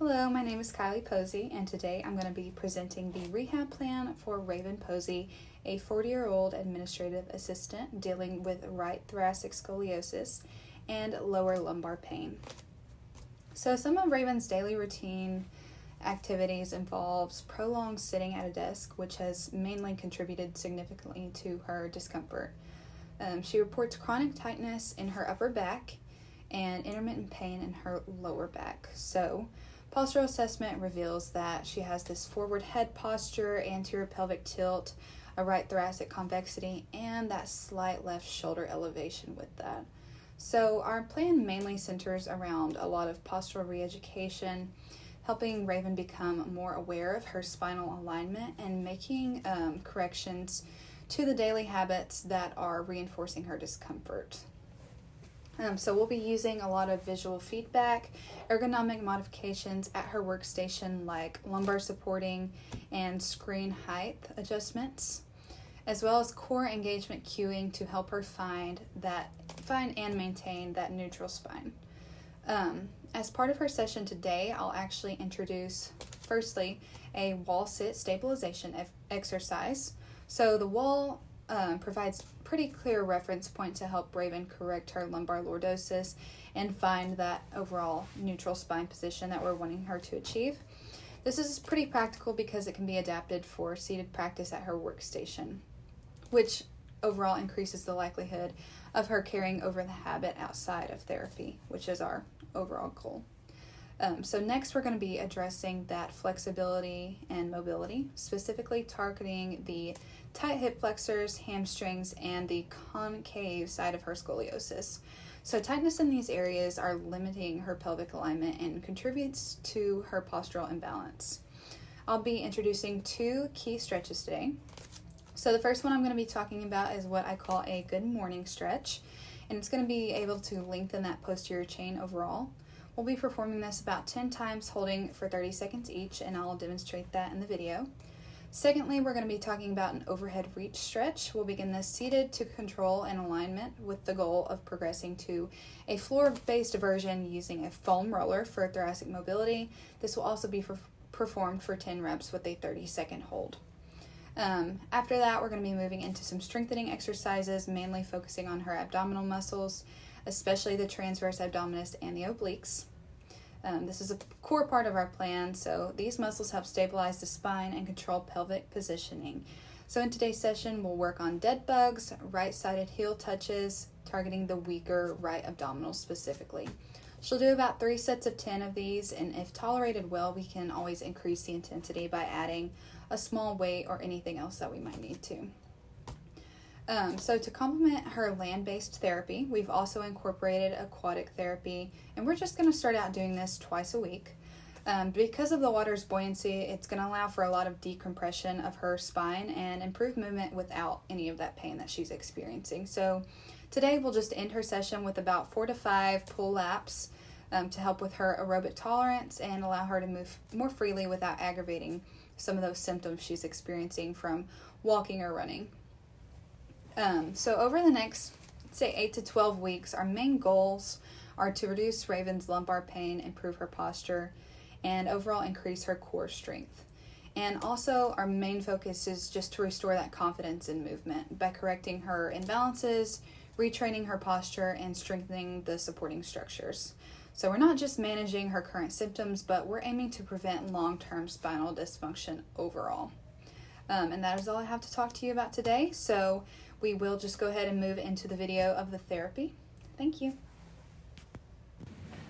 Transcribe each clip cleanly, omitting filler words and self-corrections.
Hello, my name is Kylie Posey, and today I'm going to be presenting the rehab plan for Raven Posey, a 40-year-old administrative assistant dealing with right thoracic scoliosis and lower lumbar pain. So some of Raven's daily routine activities involves prolonged sitting at a desk, which has mainly contributed significantly to her discomfort. She reports chronic tightness in her upper back and intermittent pain in her lower back. So postural assessment reveals that she has this forward head posture, anterior pelvic tilt, a right thoracic convexity, and that slight left shoulder elevation with that. So our plan mainly centers around a lot of postural reeducation, helping Raven become more aware of her spinal alignment and making corrections to the daily habits that are reinforcing her discomfort. So we'll be using a lot of visual feedback, ergonomic modifications at her workstation like lumbar supporting and screen height adjustments, as well as core engagement cueing to help her find and maintain that neutral spine. As part of her session today, I'll actually introduce, firstly, a wall sit stabilization exercise. So the wall provides pretty clear reference point to help Raven correct her lumbar lordosis and find that overall neutral spine position that we're wanting her to achieve. This is pretty practical because it can be adapted for seated practice at her workstation, which overall increases the likelihood of her carrying over the habit outside of therapy, which is our overall goal. So next we're going to be addressing that flexibility and mobility, specifically targeting the tight hip flexors, hamstrings, and the concave side of her scoliosis. So tightness in these areas are limiting her pelvic alignment and contributes to her postural imbalance. I'll be introducing two key stretches today. So the first one I'm going to be talking about is what I call a good morning stretch, and it's going to be able to lengthen that posterior chain overall. We'll be performing this about 10 times, holding for 30 seconds each, and I'll demonstrate that in the video. Secondly, we're going to be talking about an overhead reach stretch. We'll begin this seated to control and alignment with the goal of progressing to a floor-based version using a foam roller for thoracic mobility. This will also be performed for 10 reps with a 30-second hold. After that, we're going to be moving into some strengthening exercises, mainly focusing on her abdominal muscles, especially the transverse abdominis and the obliques. This is a core part of our plan, so these muscles help stabilize the spine and control pelvic positioning. So in today's session, we'll work on dead bugs, right-sided heel touches, targeting the weaker right abdominal specifically. She'll do about 3 sets of 10 of these, and if tolerated well, we can always increase the intensity by adding a small weight or anything else that we might need to. So to complement her land-based therapy, we've also incorporated aquatic therapy, and we're just going to start out doing this twice a week. Because of the water's buoyancy, it's going to allow for a lot of decompression of her spine and improve movement without any of that pain that she's experiencing. So today we'll just end her session with about 4 to 5 pull laps to help with her aerobic tolerance and allow her to move more freely without aggravating some of those symptoms she's experiencing from walking or running. So over the next, say, 8 to 12 weeks, our main goals are to reduce Raven's lumbar pain, improve her posture, and overall increase her core strength. And also our main focus is just to restore that confidence in movement by correcting her imbalances, retraining her posture, and strengthening the supporting structures. So we're not just managing her current symptoms, but we're aiming to prevent long-term spinal dysfunction overall. And that is all I have to talk to you about today. So we will just go ahead and move into the video of the therapy. Thank you.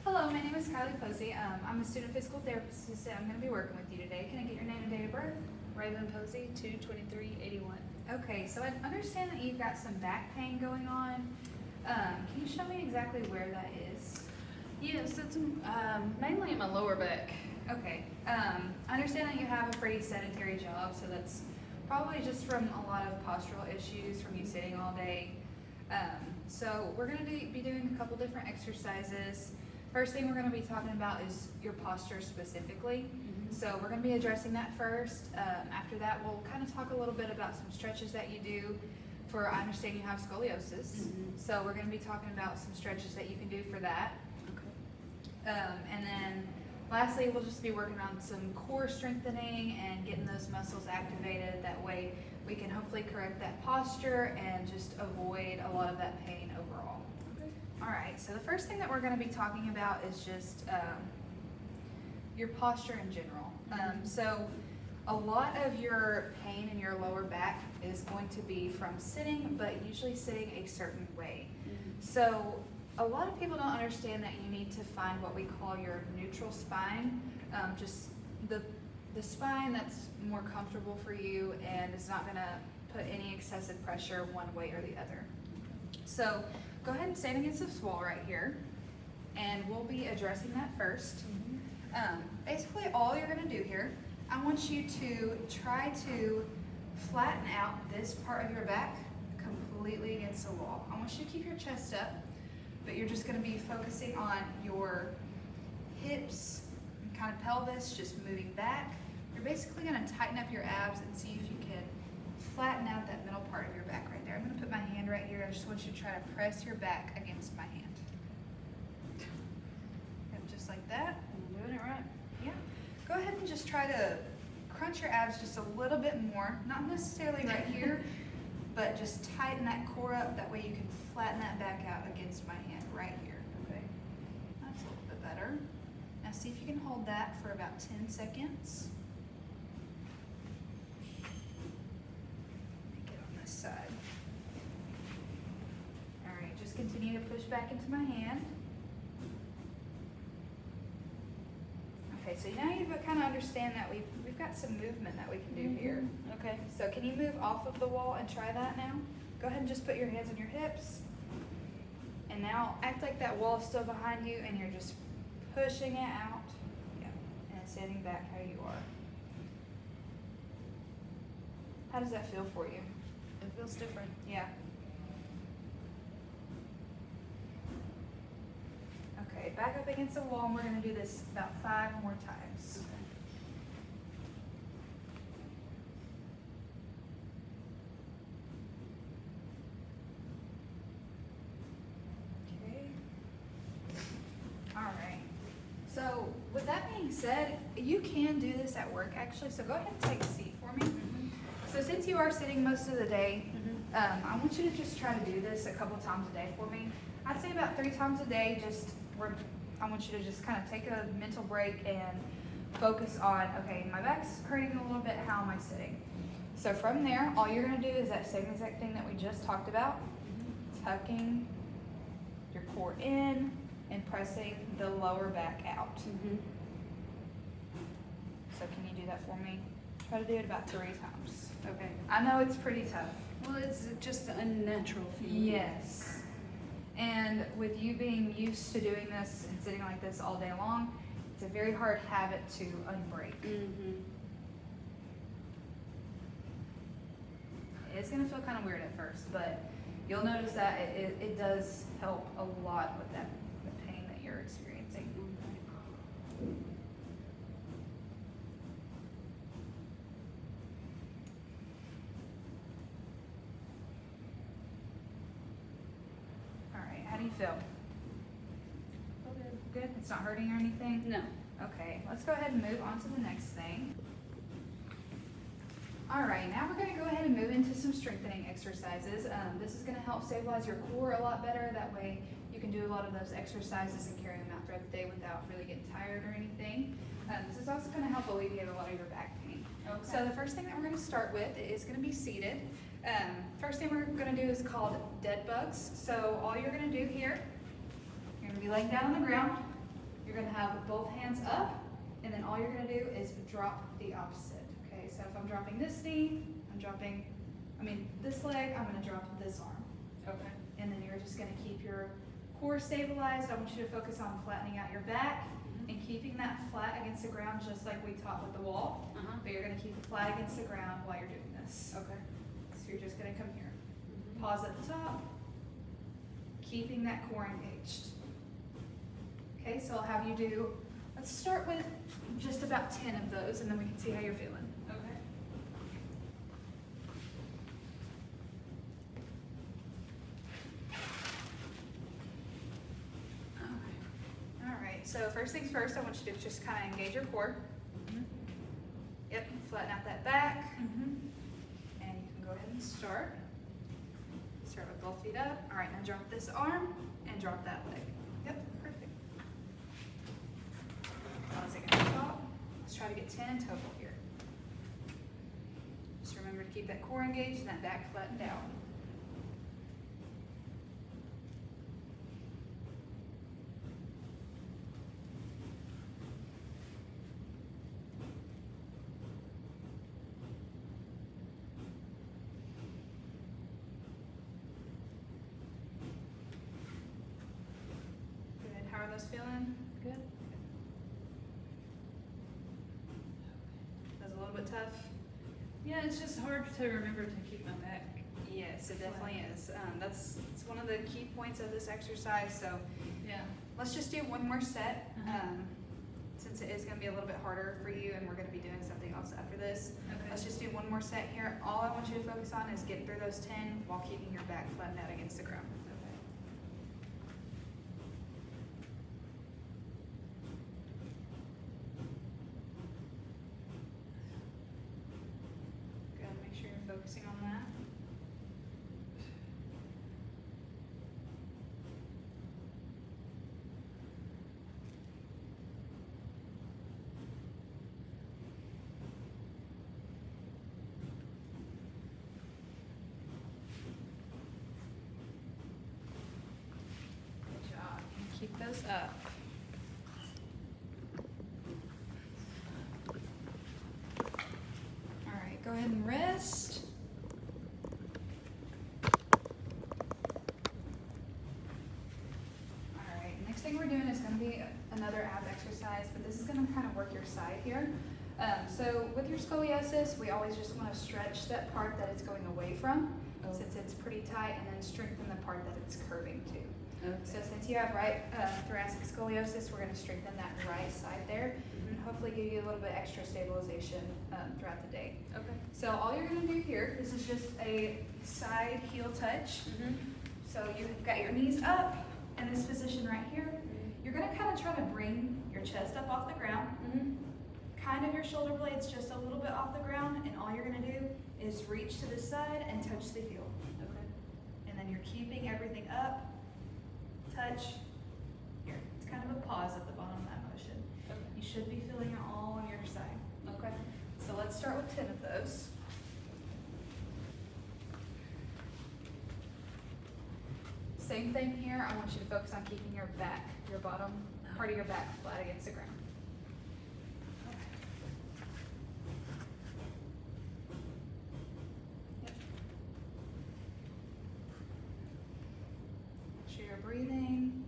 Hello, my name is Kylie Posey. I'm a student physical therapist assistant. I'm going to be working with you today. Can I get your name and date of birth? Raven Posey, 2/23/81. Okay, so I understand that you've got some back pain going on. Can you show me exactly where that is? Yes, it's mainly in my lower back. Okay. I understand that you have a pretty sedentary job, so that's probably just from a lot of postural issues from you sitting all day. So we're going to be doing a couple different exercises. First thing we're going to be talking about is your posture specifically. So we're going to be addressing that first. After that, we'll kind of talk a little bit about some stretches that you do for, I understand you have scoliosis. So we're going to be talking about some stretches that you can do for that. Okay. And then Lastly, we'll just be working on some core strengthening and getting those muscles activated. That way we can hopefully correct that posture and just avoid a lot of that pain overall. Okay. All right, so the first thing that we're going to be talking about is just your posture in general. So a lot of your pain in your lower back is going to be from sitting, but usually sitting a certain way. So a lot of people don't understand that you need to find what we call your neutral spine, just the spine that's more comfortable for you and is not going to put any excessive pressure one way or the other. So go ahead and stand against this wall right here, and we'll be addressing that first. Basically, all you're going to do here, I want you to try to flatten out this part of your back completely against the wall. I want you to keep your chest up, but you're just going to be focusing on your hips and kind of pelvis, just moving back. You're basically going to tighten up your abs and see if you can flatten out that middle part of your back right there. I'm going to put my hand right here. I just want you to try to press your back against my hand. Yep, just like that. I'm doing it right. Yeah. Go ahead and just try to crunch your abs just a little bit more. Not necessarily right here, but just tighten that core up. That way you can flatten that back out against my hand right here. Okay. That's a little bit better. Now see if you can hold that for about 10 seconds. Let me get on this side. All right, just continue to push back into my hand. Okay, so now you kind of understand that we've got some movement that we can do here. Okay. So can you move off of the wall and try that now? Go ahead and just put your hands on your hips. And now act like that wall is still behind you and you're just pushing it out. Yeah. And standing back how you are. How does that feel for you? It feels different. Yeah. Okay, back up against the wall, and we're going to do this about 5 more times. Okay. All right. So with that being said, you can do this at work actually, so go ahead and take a seat for me. So since you are sitting most of the day, I want you to just try to do this a couple times a day for me. I'd say about 3 times a day. I want you to just kind of take a mental break and focus on, okay, my back's hurting a little bit, how am I sitting? So from there, all you're going to do is that same exact thing that we just talked about, tucking your core in and pressing the lower back out. So can you do that for me? Try to do it about 3 times. Okay. I know it's pretty tough. Well, it's just an unnatural feeling. Yes. And with you being used to doing this and sitting like this all day long, it's a very hard habit to unbreak. It's going to feel kind of weird at first, but you'll notice that it does help a lot with the pain that you're experiencing. All right, how do you feel? Good? It's not hurting or anything? No. Okay, let's go ahead and move on to the next thing. All right, now we're going to go ahead and move into some strengthening exercises. This is going to help stabilize your core a lot better. That way you can do a lot of those exercises and carry them out throughout the day without really getting tired or anything. This is also going to help alleviate a lot of your back pain. Okay. So the first thing that we're going to start with is going to be seated. First thing we're going to do is called dead bugs. So all you're going to do here, you're going to be laying down on the ground. You're going to have both hands up, and then all you're going to do is drop the opposite. Okay, so if I'm dropping this knee, this leg, I'm going to drop this arm. Okay. And then you're just going to keep your core stabilized. I want you to focus on flattening out your back and keeping that flat against the ground just like we taught with the wall. But you're going to keep it flat against the ground while you're doing this. Okay. So you're just going to come here. Pause at the top, keeping that core engaged. Okay, so I'll have you do, let's start with just about 10 of those and then we can see how you're feeling. Okay. All right, so first things first, I want you to just kind of engage your core. Mhm. Yep, flatten out that back. Mhm. And you can go ahead and start. Start with both feet up. All right, now drop this arm and drop that leg. Yep, perfect. Balancing at the top. Let's try to get 10 total here. Just remember to keep that core engaged and that back flattened out. Good. How are those feeling? Good. That was a little bit tough. Yeah, it's just hard to remember to keep my back. Yes, it definitely is. It's one of the key points of this exercise. So Yeah. let's just do one more set. Uh-huh. Since it is going to be a little bit harder for you, and we're going to be doing something else after this. Okay. Let's just do one more set here. All I want you to focus on is getting through those 10 while keeping your back flattened out against the ground. Okay. Good. Make sure you're focusing on that. Good job. Keep those up. All right, go ahead and rest. All right, next thing we're doing is going to be another ab exercise, but this is going to kind of work your side here. So with your scoliosis, we always just want to stretch that part that it's going away from, Oh. since it's pretty tight, and then strengthen the part that it's curving to. Okay. So since you have right thoracic scoliosis, we're going to strengthen that right side there, and hopefully give you a little bit extra stabilization throughout the day. Okay. So all you're going to do here, this is just a side heel touch. Mhm. So you've got your knees up in this position right here. You're going to kind of try to bring your chest up off the ground, Mhm. kind of your shoulder blades just a little bit off the ground, and all you're going to do is reach to this side and touch the heel. Okay. And then you're keeping everything up, touch, here. It's kind of a pause at the bottom of that motion. Okay. You should be feeling it all on your side. Okay. So let's start with 10 of those. Same thing here. I want you to focus on keeping your back, your bottom part of your back flat against the ground. Yep. Make sure you're breathing.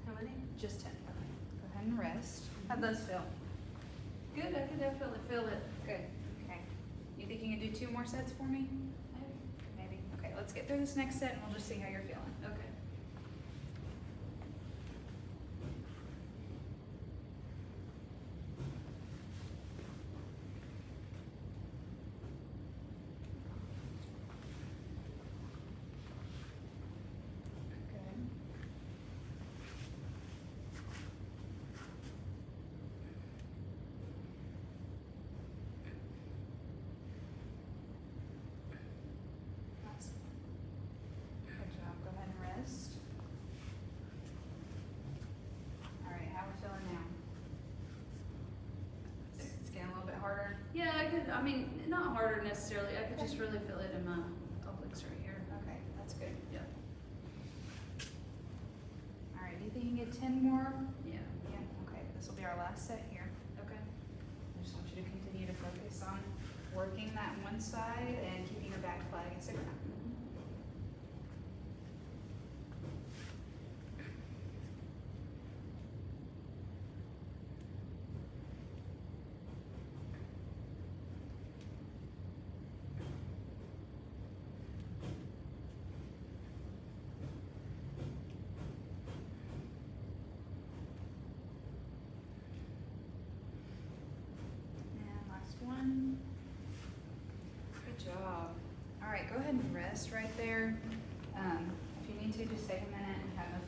How many? Just 10. Go ahead and rest. How'd those feel? Good. I can definitely feel it. Good. Okay. You think you can do 2 more sets for me? Maybe. Okay, let's get through this next set and we'll just see how you're feeling. Okay. Good. Awesome. Good job. Go ahead and rest. All right, how are we feeling now? It's getting a little bit harder. Yeah, I could. I mean, not harder necessarily. I could just really feel it in my obliques right here. Okay, that's good. Yeah. All right, do you think you can get 10 more? Yeah. Yeah. Okay, this will be our last set here. Okay. I just want you to continue to focus on working that one side and keeping your back flat against the ground. rest right there. If you need to, just take a minute and kind of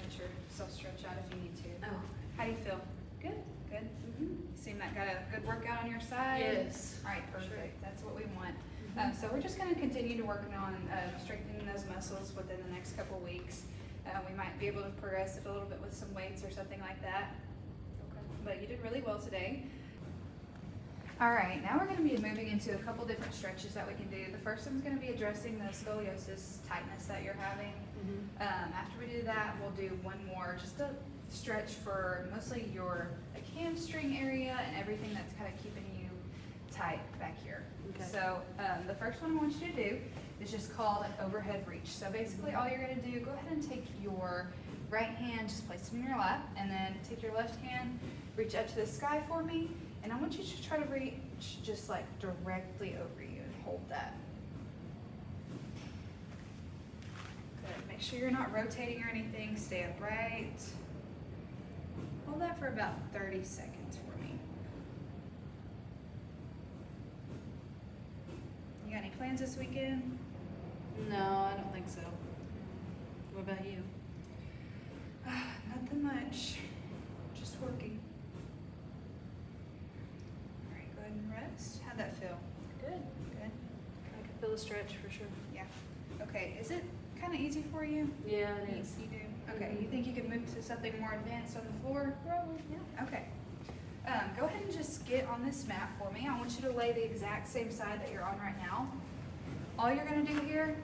let yourself stretch out if you need to. Oh. How do you feel? Good. Good? Mm-hmm. You seem like got a good workout on your side? Yes. All right, perfect. Sure. That's what we want. Mhm. So we're just going to continue to work on strengthening those muscles within the next couple weeks. We might be able to progress it a little bit with some weights or something like that. Okay. But you did really well today. All right, now we're going to be moving into a couple different stretches that we can do. The first one's going to be addressing the scoliosis tightness that you're having. After we do that, we'll do one more, just a stretch for mostly your like hamstring area and everything that's kind of keeping you tight back here. Okay. So the first one I want you to do is just called an overhead reach. So basically all you're going to do, go ahead and take your right hand, just place it in your lap, and then take your left hand, reach up to the sky for me, and I want you to try to reach just like directly over you and hold that. Good. Make sure you're not rotating or anything. Stay upright. Hold that for about 30 seconds for me. You got any plans this weekend? No, I don't think so. What about you? Nothing much. Just working. All right, go ahead and rest. How'd that feel? Good. Good? I can feel a stretch for sure. Yeah. Okay, is it kind of easy for you? Yeah, it Yes, is. you do. Okay, you think you can move to something more advanced on the floor? Probably, yeah. Okay. Go ahead and just get on this mat for me. I want you to lay the exact same side that you're on right now. All you're gonna do here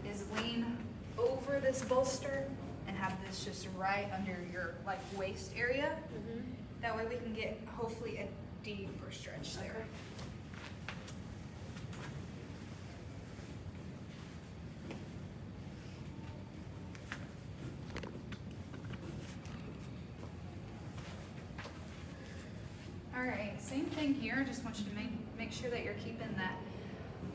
is lean over this bolster and have this just right under your like waist area. That way we can get hopefully a deeper stretch there. Okay. All right, same thing here. Just want you to make sure that you're keeping that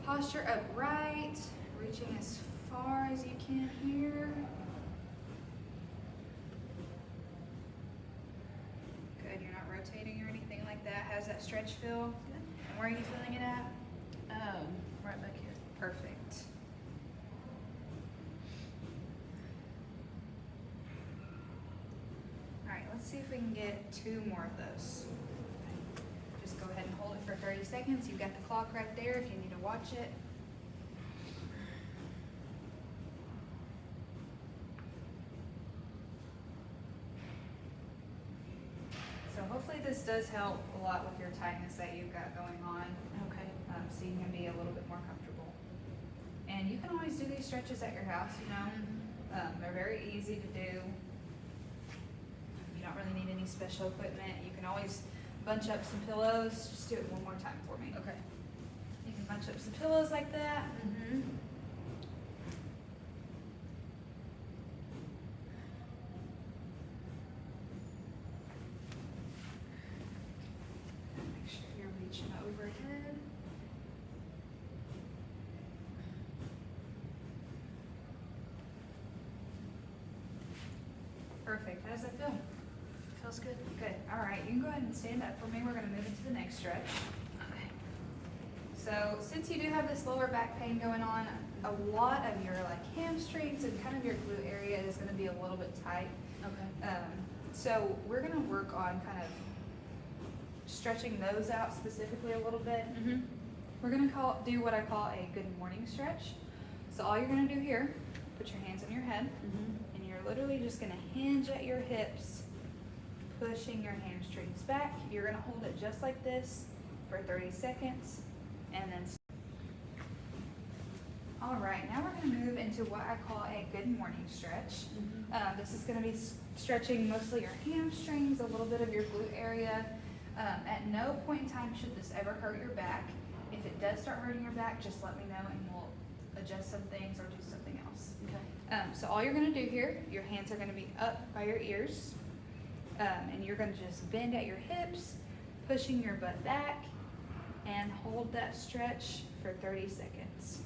posture upright, reaching as far as you can here. Good, you're not rotating or anything like that. How's that stretch feel? And where are you feeling it at? Right back here. Perfect. All right, let's see if we can get 2 more of those. Just go ahead and hold it for 30 seconds. You've got the clock right there if you need to watch it. So hopefully this does help a lot with your tightness that you've got going on. Okay. So you can be a little bit more comfortable. And you can always do these stretches at your house, you know. They're very easy to do. You don't really need any special equipment. You can always bunch up some pillows. Just do it one more time for me. Okay. You can bunch up some pillows like that. Make sure you're reaching overhead. Perfect. How does that feel? Feels good. Good. All right. You can go ahead and stand up for me. We're going to move into the next stretch. Okay. So since you do have this lower back pain going on, a lot of your like hamstrings and kind of your glute area is going to be a little bit tight. Okay. So we're going to work on kind of stretching those out specifically a little bit. We're going to do what I call a good morning stretch. So all you're going to do here, put your hands on your head, and you're literally just going to hinge at your hips, pushing your hamstrings back. You're going to hold it just like this for 30 seconds, and then all right, now we're going to move into what I call a good morning stretch. This is going to be stretching mostly your hamstrings, a little bit of your glute area. At no point in time should this ever hurt your back. If it does start hurting your back, just let me know and we'll adjust some things or do something else. Okay. So all you're going to do here, your hands are going to be up by your ears, and you're going to just bend at your hips, pushing your butt back, and hold that stretch for 30 seconds.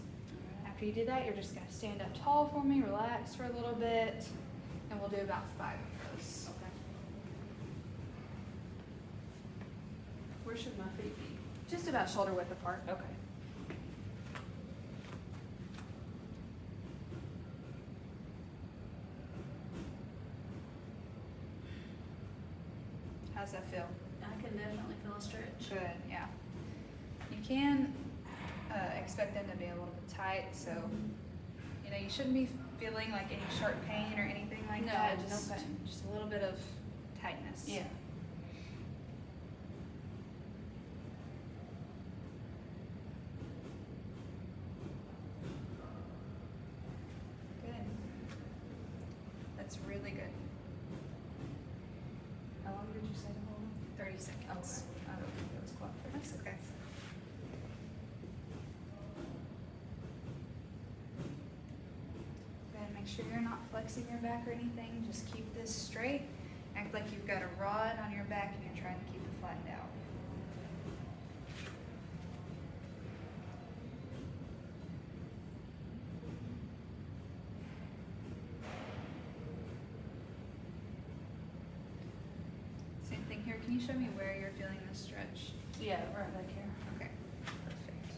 After you do that, you're just going to stand up tall for me, relax for a little bit, and we'll do about 5 of those. Okay. Where should my feet be? Just about shoulder width apart. Okay. How's that feel? I can definitely feel a stretch. Good, yeah. You can expect them to be a little bit tight, so you shouldn't be feeling like any sharp pain or anything like No, that. no Just, pain. just a little bit of tightness. Yeah. Good. That's really good. How long did you say to hold? 30 seconds. I don't think it was quite 30 That's okay. Good. Make sure you're not flexing your back or anything. Just keep this straight. Act like you've got a rod on your back and you're trying to keep it flattened out. Same thing here. Can you show me where you're feeling this stretch? Yeah, right back here. Okay, perfect.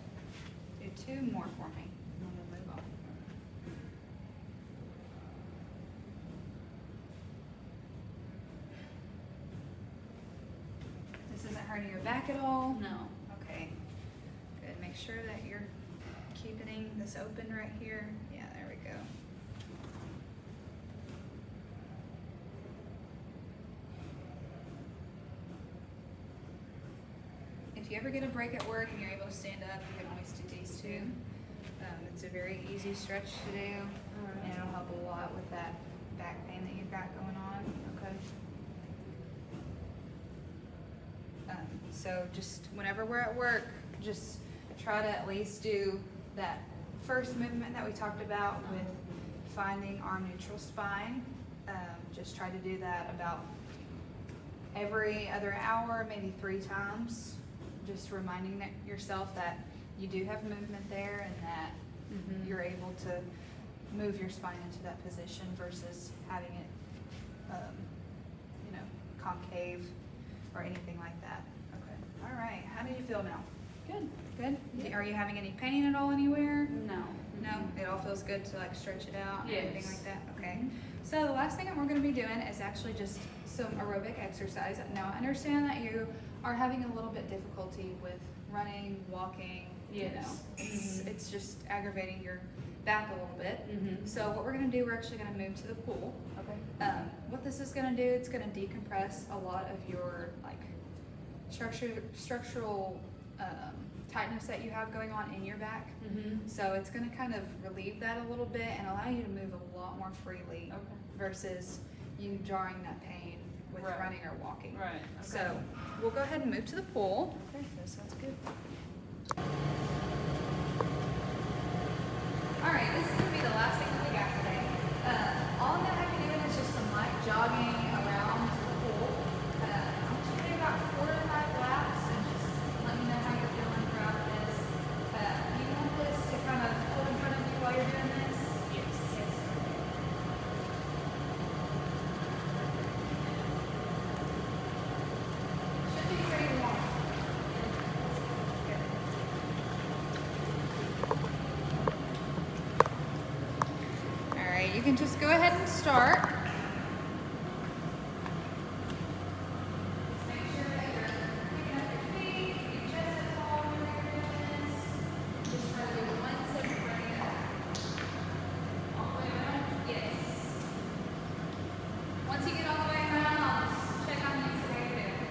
Do two more for me. I'm gonna move on. This isn't hurting your back at all? No. Okay, good. Make sure that you're keeping this open right here. Yeah, there we go. If you ever get a break at work and you're able to stand up, you can always do these two. It's a very easy stretch to do, and it'll help a lot with that back pain that you've got going on. Okay. So just whenever we're at work, just try to at least do that first movement that we talked about with finding our neutral spine. Just try to do that about every other hour, maybe 3 times. Just reminding yourself that you do have movement there and that you're able to move your spine into that position versus having it, concave or anything like that. Okay. All right, how do you feel now? Good. Good? Yeah. Are you having any pain at all anywhere? No. No? It all feels good to like stretch it out and everything Yes. like that? Okay. So the last thing that we're gonna be doing is actually just some aerobic exercise. Now I understand that you are having a little bit difficulty with running, walking, Yes. It's just aggravating your back a little bit. Mm-hmm. So what we're gonna do, we're actually gonna move to the pool. Okay. What this is gonna do, it's gonna decompress a lot of your like structural tightness that you have going on in your back. Mm-hmm. So it's gonna kind of relieve that a little bit and allow you to move a lot more freely Okay. versus you jarring that pain with Right. running or walking. Right. Okay. So we'll go ahead and move to the pool. Okay, that sounds good. All right, this is gonna be the last thing that we got today. All I'm gonna have you doing is just some light jogging around the pool. I want you to do about 4 to 5 laps and just let me know how you're feeling throughout this. You want this to kind of hold in front of you while you're doing this? Yes. Yes. Should be pretty warm. Good. All right, you can just go ahead and start. Just make sure that you're picking up your feet, your chest is tall when you're doing this. Just try to do it once and bring it back. All the way around? Yes. Once you get all the way around, I'll just check on you so how you're doing.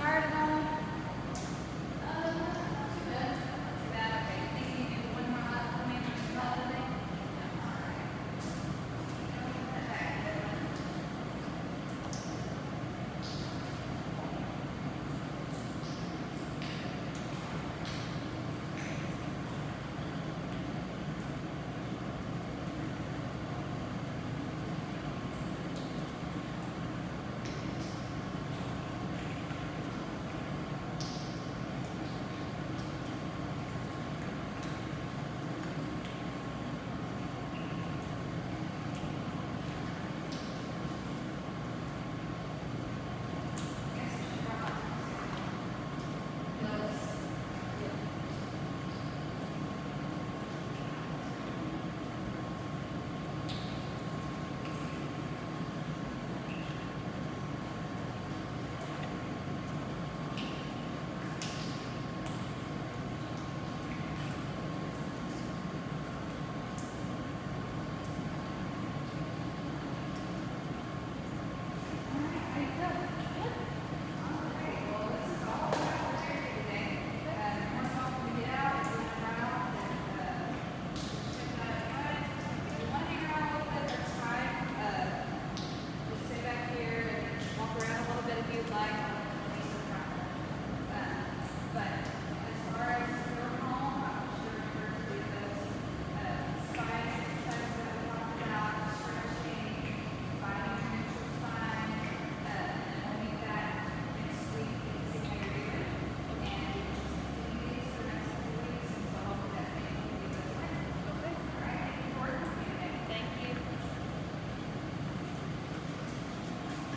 hard and